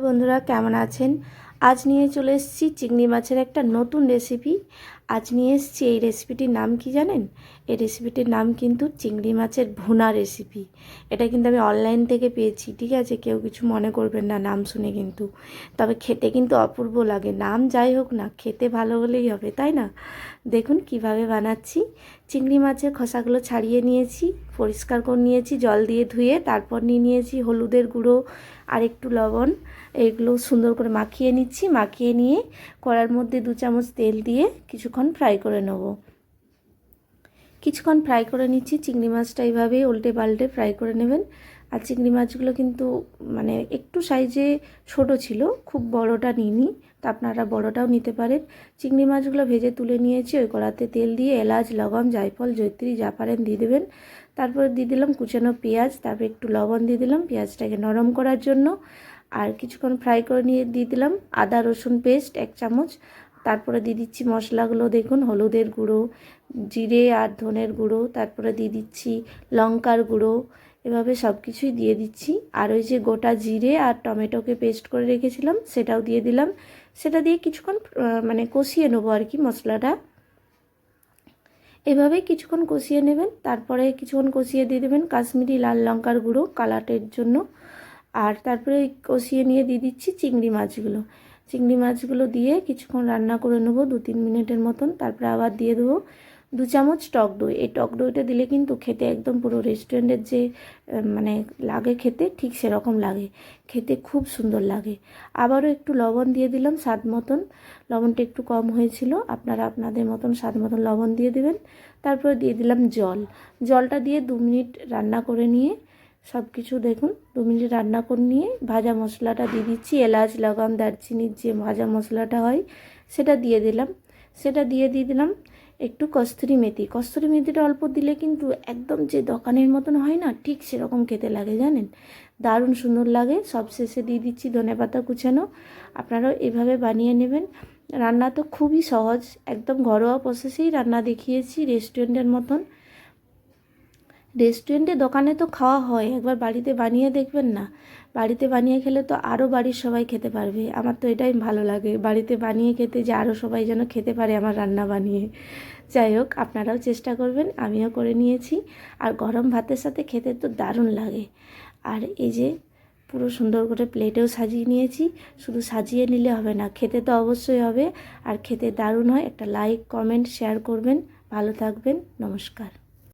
বন্ধুরা কেমন আছেন? আজ নিয়ে চলে এসেছি চিংড়ি মাছের একটা নতুন রেসিপি। আজ নিয়ে এসেছি এই রেসিপিটির নাম কি জানেন? এই রেসিপিটির নাম কিন্তু চিংড়ি মাছের ভুনা রেসিপি। এটা কিন্তু আমি অনলাইন থেকে পেয়েছি, ঠিক আছে? কেউ কিছু মনে করবেন না নাম শুনে কিন্তু। তবে খেতে কিন্তু অপূর্ব লাগে। নাম যাই হোক না, খেতে ভালো হলেই হবে, তাই না? দেখুন কিভাবে বানাচ্ছি। চিংড়ি মাছের খোসাগুলো ছাড়িয়ে নিয়েছি, পরিষ্কার করে নিয়েছি জল দিয়ে ধুয়ে। তারপর নিয়েছি হলুদের গুঁড়ো আর একটু লবণ। এগুলো সুন্দর করে মাখিয়ে নিচ্ছি। মাখিয়ে নিয়ে কড়ার মধ্যে 2 চামচ তেল দিয়ে কিছুক্ষণ ফ্রাই করে নেব। কিছুক্ষণ ফ্রাই করে নিচ্ছি। চিংড়ি মাছটা এইভাবে উল্টে পাল্টে ফ্রাই করে নেবেন। আর চিংড়ি মাছগুলো কিন্তু মানে একটু সাইজে ছোট ছিল, খুব বড়টা নিইনি, তা আপনারা বড়টাও নিতে পারেন। চিংড়ি মাছগুলো ভেজে তুলে নিয়েছি। ওই কড়াতে তেল দিয়ে এলাচ, লবঙ্গ, জায়ফল, জয়িত্রী যা পারেন দিয়ে দেবেন। তারপরে দিয়ে দিলাম কুচানো পেঁয়াজ, তারপর একটু লবণ দিয়ে দিলাম পেঁয়াজটাকে নরম করার জন্য। আর কিছুক্ষণ ফ্রাই করে নিয়ে দিয়ে দিলাম আদা রসুন পেস্ট 1 চামচ। তারপরে দিয়ে দিচ্ছি মশলাগুলো, দেখুন হলুদের গুঁড়ো, জিরে আর ধনের গুঁড়ো, তারপরে দিয়ে দিচ্ছি লঙ্কার গুঁড়ো। এভাবে সব কিছুই দিয়ে দিচ্ছি। আর ওই যে গোটা জিরে আর টমেটোকে পেস্ট করে রেখেছিলাম সেটাও দিয়ে দিলাম। সেটা দিয়ে কিছুক্ষণ মানে কষিয়ে নেবো আর কি মশলাটা। এভাবে কিছুক্ষণ কষিয়ে নেবেন। তারপরে কিছুক্ষণ কষিয়ে দিয়ে দেবেন কাশ্মীরি লাল লঙ্কার গুঁড়ো কালারের জন্য। আর তারপরে কষিয়ে নিয়ে দিয়ে দিচ্ছি চিংড়ি মাছগুলো। চিংড়ি মাছগুলো দিয়ে কিছুক্ষণ রান্না করে নেবো 2-3 মিনিটের মতন। তারপরে আবার দিয়ে দেবো 2 চামচ টক দই। এই টক দইটা দিলে কিন্তু খেতে একদম পুরো রেস্টুরেন্টের যে মানে লাগে খেতে, ঠিক সেরকম লাগে। খেতে খুব সুন্দর লাগে। আবারও একটু লবণ দিয়ে দিলাম স্বাদ মতন। লবণটা একটু কম হয়েছিল, আপনারা আপনাদের মতন স্বাদ মতন লবণ দিয়ে দেবেন। তারপরে দিয়ে দিলাম জল। জলটা দিয়ে 2 মিনিট রান্না করে নিয়ে সব কিছু দেখুন 2 মিনিট রান্না করে নিয়ে ভাজা মশলাটা দিয়ে দিচ্ছি। এলাচ, লবঙ্গ, দারচিনির যে ভাজা মশলাটা হয় সেটা দিয়ে দিলাম। সেটা দিয়ে দিলাম একটু কস্তুরি মেথি। কস্তুরি মেথিটা অল্প দিলে কিন্তু একদম যে দোকানের মতন হয় না, ঠিক সেরকম খেতে লাগে, জানেন? দারুণ সুন্দর লাগে। সবশেষে দিয়ে দিচ্ছি ধনেপাতা কুচানো। আপনারাও এভাবে বানিয়ে নেবেন। রান্না তো খুবই সহজ, একদম ঘরোয়া প্রসেসেই রান্না দেখিয়েছি, রেস্টুরেন্টের মতন। রেস্টুরেন্টে দোকানে তো খাওয়া হয়, একবার বাড়িতে বানিয়ে দেখবেন না। বাড়িতে বানিয়ে খেলে তো আরও বাড়ির সবাই খেতে পারবে। আমার তো এটাই ভালো লাগে, বাড়িতে বানিয়ে খেতে, যে আরও সবাই যেন খেতে পারে আমার রান্না বানিয়ে। যাই হোক, আপনারাও চেষ্টা করবেন, আমিও করে নিয়েছি। আর গরম ভাতের সাথে খেতে তো দারুণ লাগে। আর এই যে পুরো সুন্দর করে প্লেটেও সাজিয়ে নিয়েছি। শুধু সাজিয়ে নিলে হবে না, খেতে তো অবশ্যই হবে। আর খেতে দারুণ হয়। একটা লাইক, কমেন্ট, শেয়ার করবেন। ভালো থাকবেন। নমস্কার।